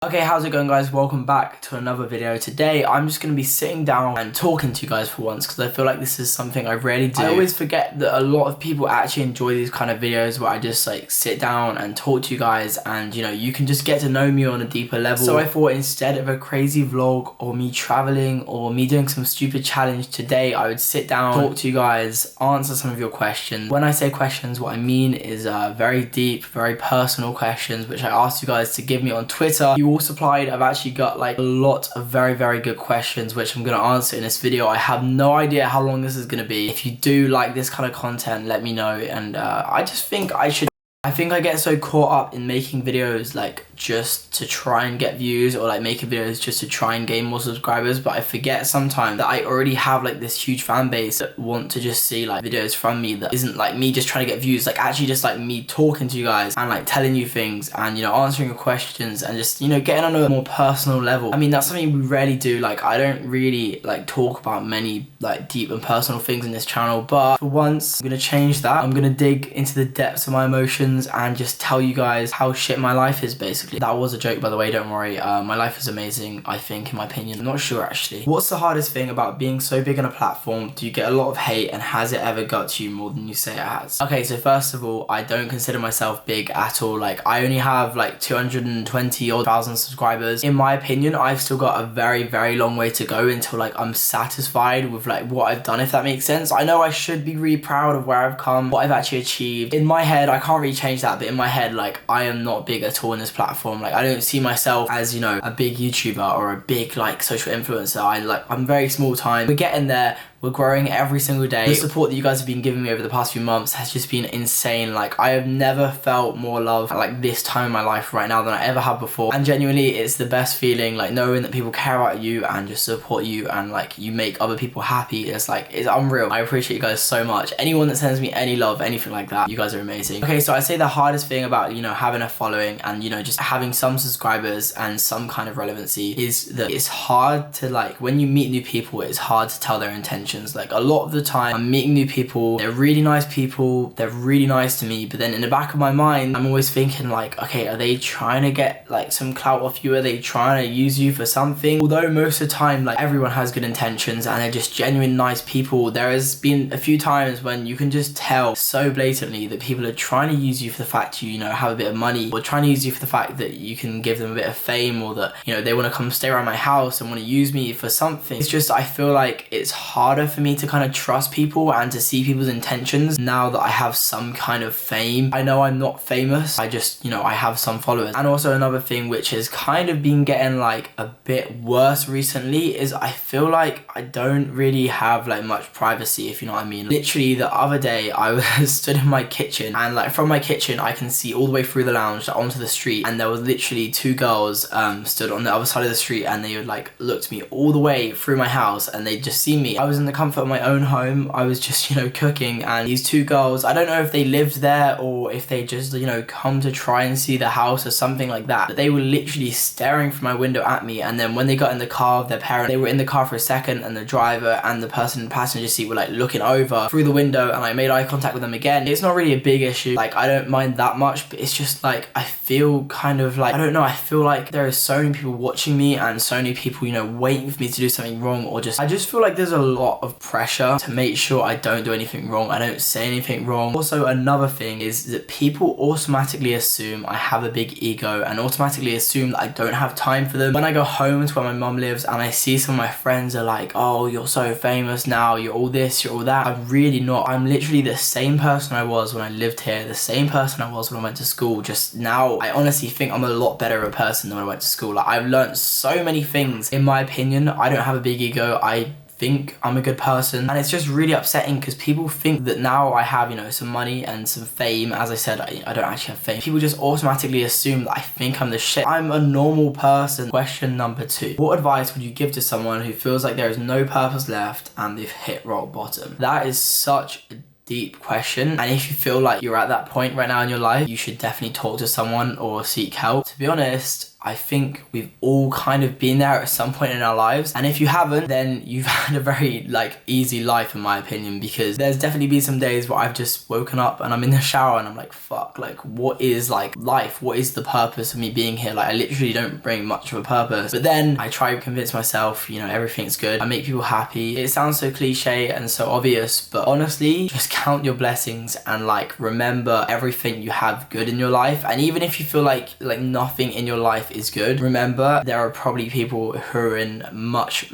Okay, how's it going, guys? Welcome back to another video. Today I'm just going to be sitting down and talking to you guys for once because I feel like this is something I rarely do. I always forget that a lot of people actually enjoy these kind of videos where I just like sit down and talk to you guys and you can just get to know me on a deeper level. So I thought instead of a crazy vlog or me traveling or me doing some stupid challenge today, I would sit down, talk to you guys, answer some of your questions. When I say questions, what I mean is very deep, very personal questions which I asked you guys to give me on Twitter. You all supplied. I've actually got like a lot of very good questions which I'm going to answer in this video. I have no idea how long this is going to be. If you do like this kind of content, let me know. And I just think I get so caught up in making videos like just to try and get views, or like making videos just to try and gain more subscribers, but I forget sometimes that I already have like this huge fan base that want to just see like videos from me that isn't like me just trying to get views, like actually just like me talking to you guys and like telling you things and answering your questions and just getting on a more personal level. I mean, that's something we rarely do. Like I don't really like talk about many like deep and personal things in this channel, but for once I'm gonna change that. I'm gonna dig into the depths of my emotions and just tell you guys how shit my life is, basically. That was a joke, by the way, don't worry. My life is amazing, I think, in my opinion. I'm not sure, actually. What's the hardest thing about being so big on a platform? Do you get a lot of hate, and has it ever got to you more than you say it has? Okay, so first of all, I don't consider myself big at all. Like, I only have like 220 odd thousand subscribers. In my opinion, I've still got a very long way to go until like I'm satisfied with like what I've done, if that makes sense. I know I should be really proud of where I've come, what I've actually achieved. In my head, I can't really change that, but in my head, like, I am not big at all in this platform. Like, I don't see myself as, a big YouTuber or a big, like, social influencer. I'm very small time. We're getting there. We're growing every single day. The support that you guys have been giving me over the past few months has just been insane. Like, I have never felt more love at like this time in my life right now than I ever have before. And genuinely, it's the best feeling, like knowing that people care about you and just support you and like you make other people happy. It's unreal. I appreciate you guys so much. Anyone that sends me any love, anything like that, you guys are amazing. Okay, so I'd say the hardest thing about, having a following and, just having some subscribers and some kind of relevancy is that it's hard to like, when you meet new people, it's hard to tell their intentions. Like a lot of the time I'm meeting new people, they're really nice people, they're really nice to me, but then in the back of my mind I'm always thinking like, okay, are they trying to get like some clout off you? Are they trying to use you for something? Although most of the time like everyone has good intentions and they're just genuine nice people, there has been a few times when you can just tell so blatantly that people are trying to use you for the fact you have a bit of money, or trying to use you for the fact that you can give them a bit of fame, or that they want to come stay around my house and want to use me for something. It's just, I feel like it's harder for me to kind of trust people and to see people's intentions now that I have some kind of fame. I know I'm not famous, I just I have some followers. And also another thing which has kind of been getting like a bit worse recently is I feel like I don't really have like much privacy, if you know what I mean. Literally the other day I was stood in my kitchen, and like from my kitchen I can see all the way through the lounge onto the street, and there was literally two girls stood on the other side of the street, and they would like look to me all the way through my house and they'd just see me. I was in the comfort of my own home, I was just cooking, and these two girls, I don't know if they lived there or if they just come to try and see the house or something like that, but they were literally staring from my window at me. And then when they got in the car with their parents, they were in the car for a second, and the driver and the person in the passenger seat were like looking over through the window, and I made eye contact with them again. It's not really a big issue, like I don't mind that much, but it's just like I feel kind of like, I don't know, I feel like there are so many people watching me and so many people waiting for me to do something wrong, or I just feel like there's a lot of pressure to make sure I don't do anything wrong, I don't say anything wrong. Also, another thing is that people automatically assume I have a big ego and automatically assume that I don't have time for them. When I go home to where my mum lives and I see some of my friends are like, oh, you're so famous now, you're all this, you're all that, I'm really not. I'm literally the same person I was when I lived here, the same person I was when I went to school. Just now I honestly think I'm a lot better of a person than when I went to school. Like, I've learned so many things. In my opinion, I don't have a big ego, I think I'm a good person, and it's just really upsetting because people think that now I have some money and some fame. As I said, I don't actually have fame. People just automatically assume that I think I'm the shit. I'm a normal person. Question number 2, what advice would you give to someone who feels like there is no purpose left and they've hit rock bottom? That is such a deep question, and if you feel like you're at that point right now in your life, you should definitely talk to someone or seek help. To be honest, I think we've all kind of been there at some point in our lives, and if you haven't, then you've had a very like easy life in my opinion, because there's definitely been some days where I've just woken up and I'm in the shower and I'm like, fuck, like what is like life? What is the purpose of me being here? Like I literally don't bring much of a purpose. But then I try to convince myself, you know, everything's good. I make people happy. It sounds so cliche and so obvious, but honestly, just count your blessings and like remember everything you have good in your life. And even if you feel like nothing in your life is good, remember there are probably people who are in much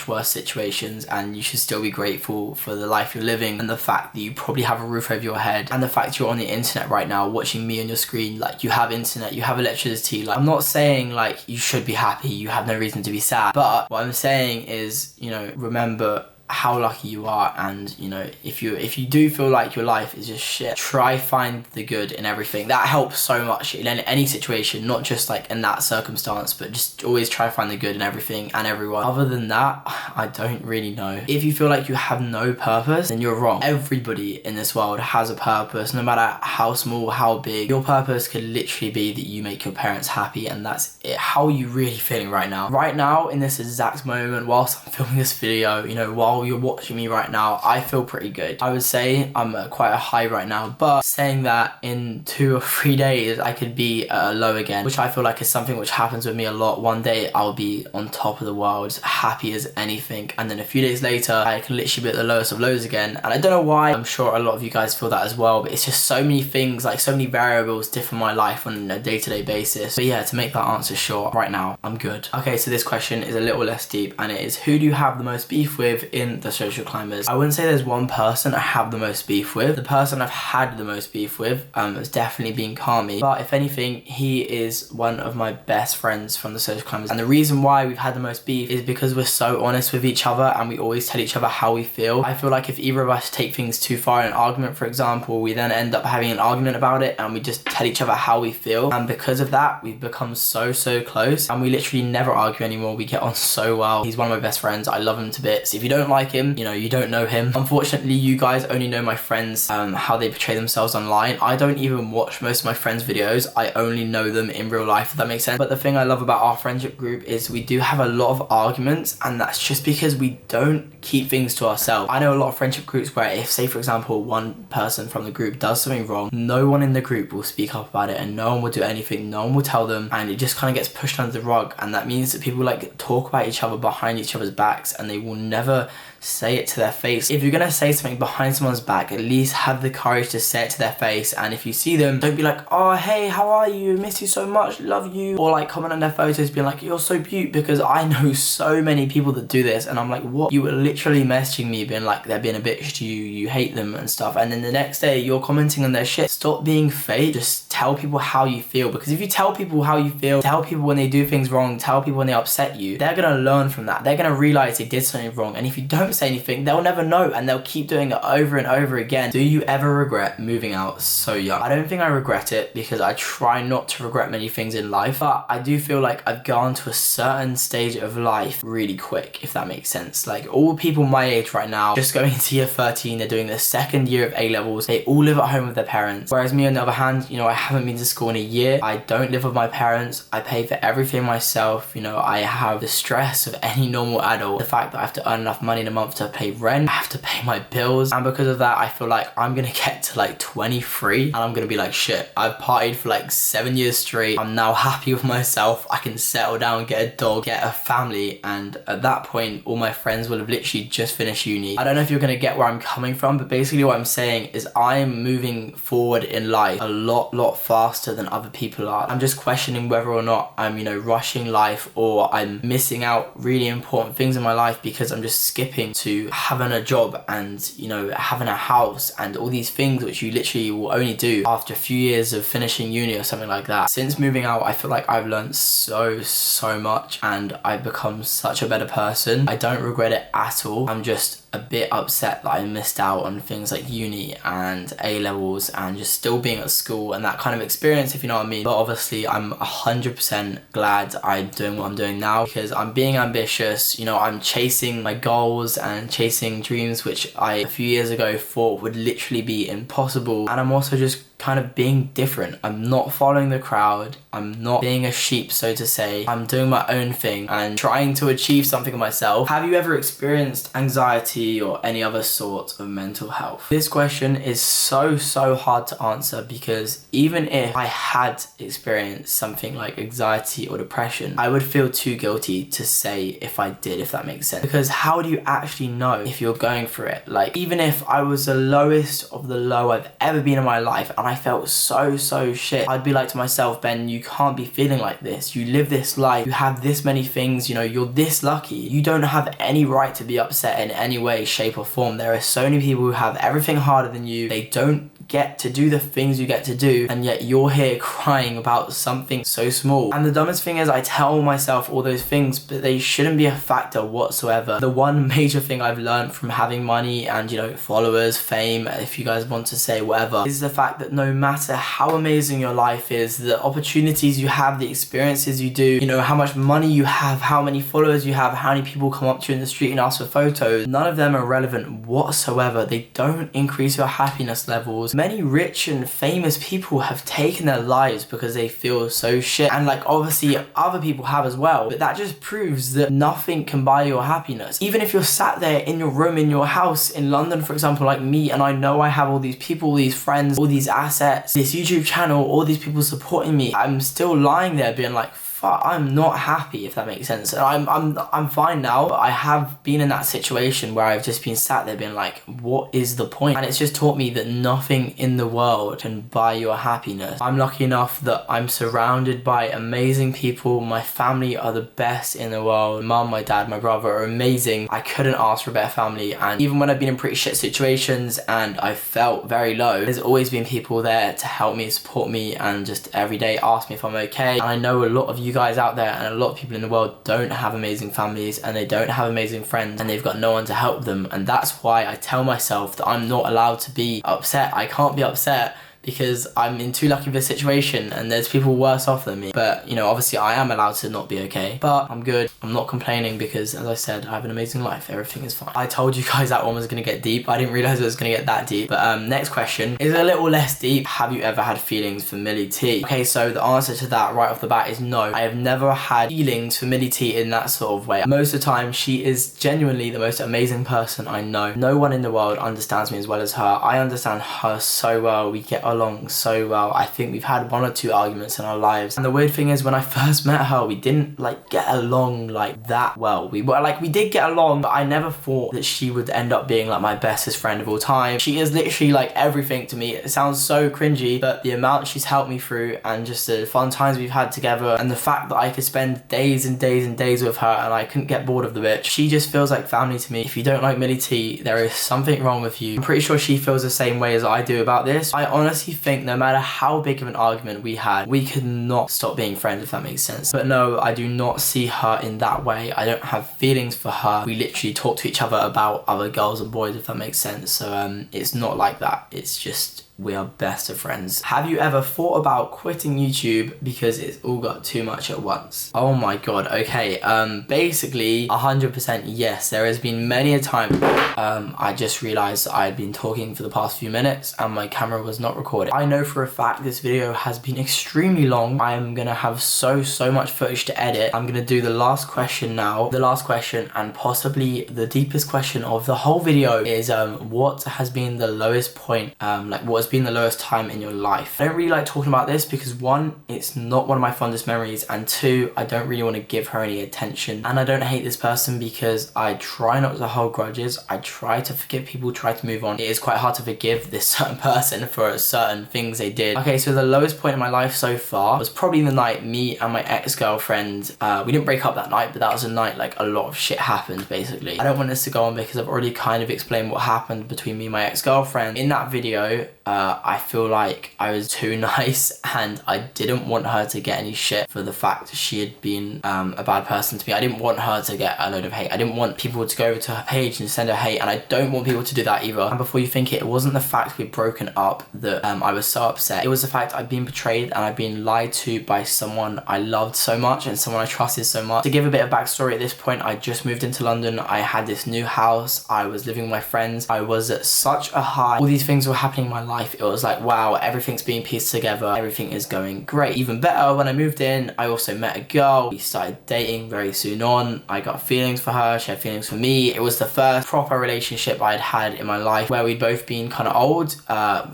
worse situations, and you should still be grateful for the life you're living and the fact that you probably have a roof over your head, and the fact you're on the internet right now watching me on your screen. Like you have internet, you have electricity. Like I'm not saying like you should be happy, you have no reason to be sad, but what I'm saying is, you know, remember how lucky you are. And you know, if you do feel like your life is just shit, try find the good in everything. That helps so much in any situation, not just like in that circumstance, but just always try to find the good in everything and everyone. Other than that, I don't really know. If you feel like you have no purpose, then you're wrong. Everybody in this world has a purpose, no matter how small, how big. Your purpose could literally be that you make your parents happy, and that's it. How are you really feeling right now? Right now, in this exact moment, whilst I'm filming this video, you know, while you're watching me right now, I feel pretty good. I would say I'm at quite a high right now, but saying that, in 2 or 3 days I could be at a low again, which I feel like is something which happens with me a lot. One day I'll be on top of the world, happy as anything, and then a few days later I can literally be at the lowest of lows again. And I don't know why. I'm sure a lot of you guys feel that as well, but it's just so many things, like so many variables differ my life on a day-to-day basis. But yeah, to make that answer short, right now I'm good. Okay, so this question is a little less deep, and it is, who do you have the most beef with in the social climbers? I wouldn't say there's one person I have the most beef with. The person I've had the most beef with has definitely been Kami, but if anything, he is one of my best friends from the social climbers. And the reason why we've had the most beef is because we're so honest with each other and we always tell each other how we feel. I feel like if either of us take things too far in an argument, for example, we then end up having an argument about it and we just tell each other how we feel, and because of that we've become so close, and we literally never argue anymore. We get on so well. He's one of my best friends. I love him to bits. If you don't like him, you know, you don't know him. Unfortunately, you guys only know my friends, how they portray themselves online. I don't even watch most of my friends' videos. I only know them in real life, if that makes sense. But the thing I love about our friendship group is we do have a lot of arguments, and that's just because we don't keep things to ourselves. I know a lot of friendship groups where if, say for example, one person from the group does something wrong, no one in the group will speak up about it, and no one will do anything, no one will tell them, and it just kind of gets pushed under the rug. And that means that people like talk about each other behind each other's backs, and they will never say it to their face. If you're gonna say something behind someone's back, at least have the courage to say it to their face. And if you see them, don't be like, oh hey, how are you, miss you so much, love you, or like comment on their photos being like, you're so cute, because I know so many people that do this, and I'm like, what? You were literally messaging me being like they're being a bitch to you, you hate them and stuff, and then the next day you're commenting on their shit. Stop being fake. Just tell people how you feel, because if you tell people how you feel, tell people when they do things wrong, tell people when they upset you, they're gonna learn from that. They're gonna realize they did something wrong, and if you don't say anything, they'll never know, and they'll keep doing it over and over again. Do you ever regret moving out so young? I don't think I regret it, because I try not to regret many things in life, but I do feel like I've gone to a certain stage of life really quick, if that makes sense. Like all people my age right now, just going into year 13, they're doing their second year of A-levels, they all live at home with their parents. Whereas me on the other hand, you know, I haven't been to school in a year, I don't live with my parents, I pay for everything myself, you know, I have the stress of any normal adult, the fact that I have to earn enough money in a month to pay rent, I have to pay my bills, and because of that I feel like I'm gonna get to like 23 and I'm gonna be like, shit, I've partied for like 7 years straight, I'm now happy with myself, I can settle down, get a dog, get a family, and at that point all my friends will have literally just finished uni. I don't know if you're gonna get where I'm coming from, but basically what I'm saying is I'm moving forward in life a lot faster than other people are. I'm just questioning whether or not I'm, you know, rushing life, or I'm missing out really important things in my life because I'm just skipping to having a job and, you know, having a house and all these things which you literally will only do after a few years of finishing uni or something like that. Since moving out, I feel like I've learned so much, and I've become such a better person. I don't regret it at all. I'm just a bit upset that I missed out on things like uni and A-levels and just still being at school and that kind of experience, if you know what I mean. But obviously I'm 100% glad I'm doing what I'm doing now, because I'm being ambitious, you know, I'm chasing my goals and chasing dreams which I a few years ago thought would literally be impossible, and I'm also just kind of being different. I'm not following the crowd. I'm not being a sheep, so to say. I'm doing my own thing and trying to achieve something of myself. Have you ever experienced anxiety or any other sort of mental health? This question is so hard to answer, because even if I had experienced something like anxiety or depression, I would feel too guilty to say if I did, if that makes sense. Because how do you actually know if you're going through it? Like, even if I was the lowest of the low I've ever been in my life and I felt so shit, I'd be like to myself, Ben, you can't be feeling like this. You live this life, you have this many things, you know, you're this lucky. You don't have any right to be upset in any way, shape or form. There are so many people who have everything harder than you. They don't get to do the things you get to do, and yet you're here crying about something so small. And the dumbest thing is, I tell myself all those things, but they shouldn't be a factor whatsoever. The one major thing I've learned from having money and, you know, followers, fame, if you guys want to say whatever, is the fact that no matter how amazing your life is, the opportunities you have, the experiences you do, you know, how much money you have, how many followers you have, how many people come up to you in the street and ask for photos, none of them are relevant whatsoever. They don't increase your happiness levels. Many rich and famous people have taken their lives because they feel so shit, and like obviously other people have as well, but that just proves that nothing can buy your happiness. Even if you're sat there in your room, in your house in London, for example, like me, and I know I have all these people, all these friends, all these assets, this YouTube channel, all these people supporting me, I'm still lying there being like, I'm not happy, if that makes sense. I'm fine now, but I have been in that situation where I've just been sat there being like, what is the point? And it's just taught me that nothing in the world can buy your happiness. I'm lucky enough that I'm surrounded by amazing people. My family are the best in the world. Mum, my dad, my brother are amazing. I couldn't ask for a better family, and even when I've been in pretty shit situations and I felt very low, there's always been people there to help me, support me, and just every day ask me if I'm okay. And I know a lot of you guys out there and a lot of people in the world don't have amazing families, and they don't have amazing friends, and they've got no one to help them. And that's why I tell myself that I'm not allowed to be upset. I can't be upset because I'm in too lucky of a situation and there's people worse off than me. But, you know, obviously I am allowed to not be okay, but I'm good. I'm not complaining because, as I said, I have an amazing life. Everything is fine. I told you guys that one was gonna get deep. I didn't realize it was gonna get that deep. But next question is a little less deep. Have you ever had feelings for Millie T? Okay, so the answer to that right off the bat is no. I have never had feelings for Millie T in that sort of way. Most of the time, she is genuinely the most amazing person I know. No one in the world understands me as well as her. I understand her so well. We get along so well. I think we've had 1 or 2 arguments in our lives, and the weird thing is, when I first met her, we didn't like get along like that well. We did get along, but I never thought that she would end up being like my bestest friend of all time. She is literally like everything to me. It sounds so cringy, but the amount she's helped me through, and just the fun times we've had together, and the fact that I could spend days and days and days with her and I couldn't get bored of the bitch. She just feels like family to me. If you don't like Millie T, there is something wrong with you. I'm pretty sure she feels the same way as I do about this. I honestly think no matter how big of an argument we had, we could not stop being friends, if that makes sense. But no, I do not see her in that way. I don't have feelings for her. We literally talk to each other about other girls and boys, if that makes sense. So it's not like that. It's just we are best of friends. Have you ever thought about quitting YouTube because it's all got too much at once? Oh my god, okay. Basically 100% yes. There has been many a time I just realized I had been talking for the past few minutes and my camera was not recording. I know for a fact this video has been extremely long. I am gonna have so much footage to edit. I'm gonna do the last question now. The last question, and possibly the deepest question of the whole video, is what has been the lowest point, like what has been the lowest time in your life? I don't really like talking about this because 1, it's not one of my fondest memories, and 2, I don't really want to give her any attention. And I don't hate this person because I try not to hold grudges. I try to forgive people, try to move on. It is quite hard to forgive this certain person for certain things they did. Okay, so the lowest point in my life so far was probably the night me and my ex-girlfriend, we didn't break up that night, but that was a night like a lot of shit happened, basically. I don't want this to go on because I've already kind of explained what happened between me and my ex-girlfriend. In that video, I feel like I was too nice and I didn't want her to get any shit for the fact she had been a bad person to me. I didn't want her to get a load of hate. I didn't want people to go over to her page and send her hate, and I don't want people to do that either. And before you think it wasn't the fact we'd broken up that I was so upset. It was the fact I'd been betrayed and I'd been lied to by someone I loved so much and someone I trusted so much. To give a bit of backstory, at this point I just moved into London. I had this new house. I was living with my friends. I was at such a high. All these things were happening in my life. life. It was like, wow, everything's being pieced together, everything is going great. Even better, when I moved in, I also met a girl. We started dating very soon on. I got feelings for her, she had feelings for me. It was the first proper relationship I'd had in my life where we'd both been kind of old.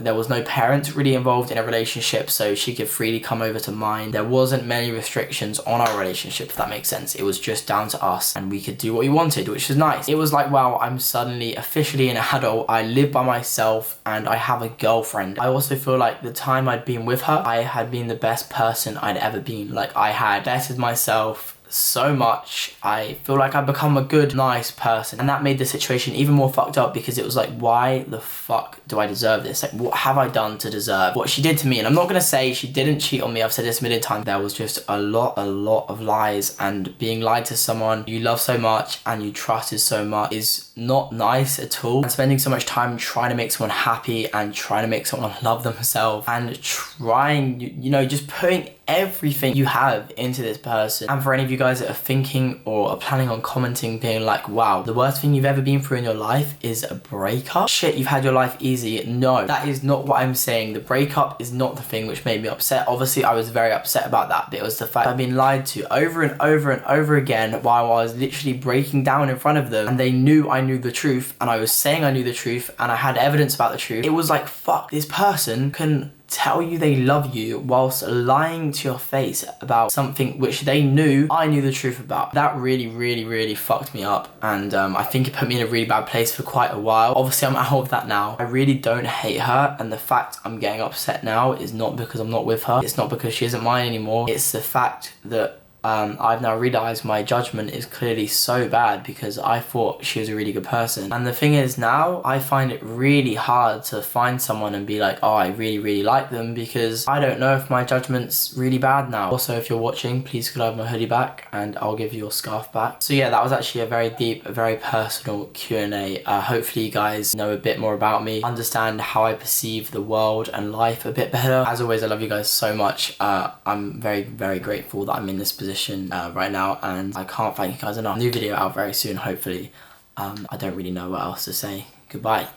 There was no parents really involved in a relationship, so she could freely come over to mine. There wasn't many restrictions on our relationship, if that makes sense. It was just down to us and we could do what we wanted, which was nice. It was like, wow, I'm suddenly officially an adult. I live by myself and I have a girlfriend. I also feel like the time I'd been with her, I had been the best person I'd ever been. Like, I had bettered myself so much. I feel like I've become a good, nice person, and that made the situation even more fucked up because it was like, why the fuck do I deserve this? Like, what have I done to deserve what she did to me? And I'm not gonna say she didn't cheat on me. I've said this a million times. There was just a lot of lies, and being lied to someone you love so much and you trusted so much is not nice at all. And spending so much time trying to make someone happy and trying to make someone love themselves and trying, you know, just putting everything you have into this person. And for any of you guys that are thinking or are planning on commenting being like, wow, the worst thing you've ever been through in your life is a breakup? Shit, you've had your life easy. No, that is not what I'm saying. The breakup is not the thing which made me upset. Obviously, I was very upset about that, but it was the fact I've been lied to over and over and over again while I was literally breaking down in front of them, and they knew I knew the truth, and I was saying I knew the truth, and I had evidence about the truth. It was like, fuck, this person can tell you they love you whilst lying to your face about something which they knew I knew the truth about. That really fucked me up, and I think it put me in a really bad place for quite a while. Obviously, I'm out of that now. I really don't hate her, and the fact I'm getting upset now is not because I'm not with her. It's not because she isn't mine anymore. It's the fact that I've now realised my judgment is clearly so bad because I thought she was a really good person. And the thing is, now I find it really hard to find someone and be like, oh, I really like them, because I don't know if my judgment's really bad now. Also, if you're watching, please could I have my hoodie back and I'll give you your scarf back. So yeah, that was actually a very deep, a very personal Q&A. Hopefully you guys know a bit more about me, understand how I perceive the world and life a bit better. As always, I love you guys so much. I'm very grateful that I'm in this position right now, and I can't thank you guys enough. New video out very soon, hopefully. I don't really know what else to say. Goodbye.